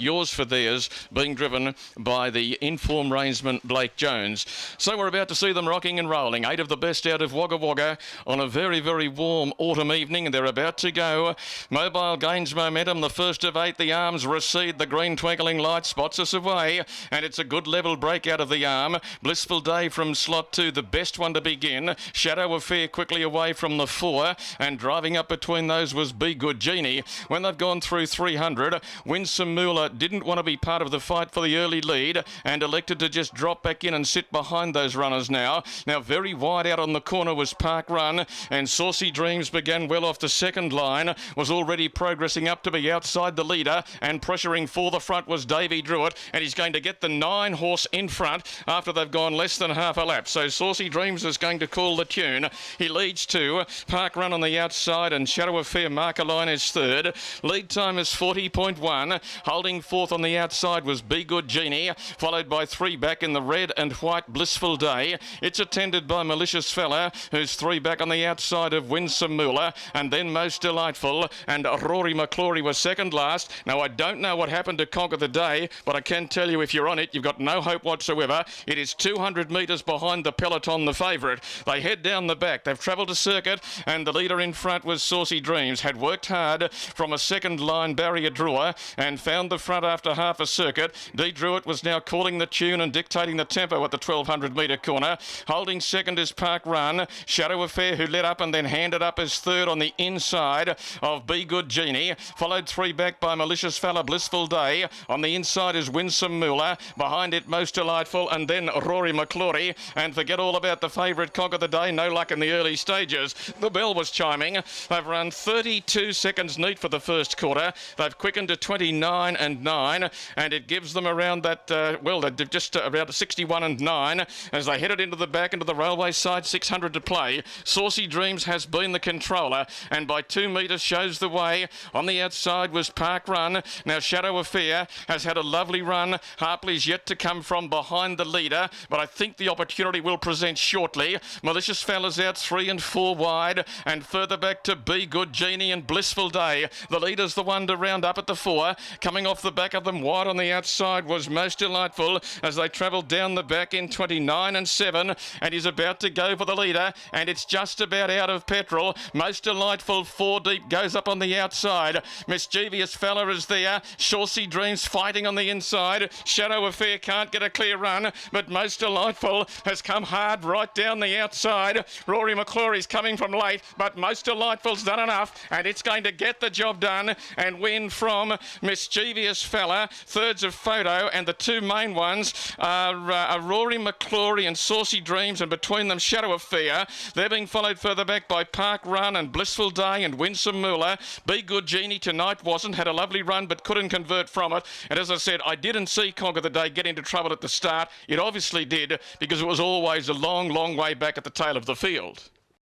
Yours for Theirs, being driven by the informed reinsman Blake Jones. So we're about to see them rocking and rolling. 8 of the best out of Wagga Wagga on a very, very warm autumn evening, and they're about to go. Mobile gains momentum. The first of 8, the arms recede. The green twinkling light spots us away, and it's a good level break out of the arm. Blissful Day from slot 2, the best one to begin. Shadow Affair quickly away from the 4, and driving up between those was Be Good Genie. When they've gone through 300, Winsome Moolah didn't want to be part of the fight for the early lead and elected to just drop back in and sit behind those runners now. Now very wide out on the corner was Park Run, and Saucy Dreams began well off the second line, was already progressing up to be outside the leader, and pressuring for the front was Davey Druitt, and he's going to get the 9 horse in front after they've gone less than half a lap. So Saucy Dreams is going to call the tune. He leads to Park Run on the outside, and Shadow Affair marker line is third. Lead time is 40.1. Holding fourth on the outside was Be Good Genie, followed by 3 back in the red and white Blissful Day. It's attended by Malicious Fella, who's 3 back on the outside of Winsome Moolah, and then Most Delightful, and Rory McClory was second last. Now I don't know what happened to Conquer the Day, but I can tell you if you're on it, you've got no hope whatsoever. It is 200 metres behind the peloton, the favourite. They head down the back. They've travelled a circuit, and the leader in front was Saucy Dreams. Had worked hard from a second line barrier drawer and found the front after half a circuit. D. Druitt was now calling the tune and dictating the tempo at the 1200 metre corner. Holding second is Park Run. Shadow Affair, who led up and then handed up as third on the inside of Be Good Genie. Followed 3 back by Malicious Fella, Blissful Day. On the inside is Winsome Moolah. Behind it, Most Delightful, and then Rory McClory. And forget all about the favourite Conquer the Day. No luck in the early stages. The bell was chiming. They've run 32 seconds neat for the first quarter. They've quickened to 29 and 9, and it gives them around that, they're just around 61 and 9 as they headed into the back into the railway side, 600 to play. Saucy Dreams has been the controller, and by 2 metres shows the way. On the outside was Park Run. Now Shadow Affair has had a lovely run. Harpley's yet to come from behind the leader, but I think the opportunity will present shortly. Malicious Fella's out 3 and 4 wide, and further back to Be Good Genie and Blissful Day. The leader's the one to round up at the 4. Coming off the back of them wide on the outside was Most Delightful as they travelled down the back in 29 and 7, and he's about to go for the leader, and it's just about out of petrol. Most Delightful 4 deep goes up on the outside. Mischievous Fella is there. Saucy Dreams fighting on the inside. Shadow Affair can't get a clear run, but Most Delightful has come hard right down the outside. Rory McClory's coming from late, but Most Delightful's done enough, and it's going to get the job done and win from Mischievous Fella. Thirds of Photo, and the 2 main ones are Rory McClory and Saucy Dreams, and between them Shadow Affair. They're being followed further back by Park Run and Blissful Day and Winsome Moolah. Be Good Genie tonight had a lovely run but couldn't convert from it. And as I said, I didn't see Conquer the Day get into trouble at the start. It obviously did, because it was always a long, long way back at the tail of the field.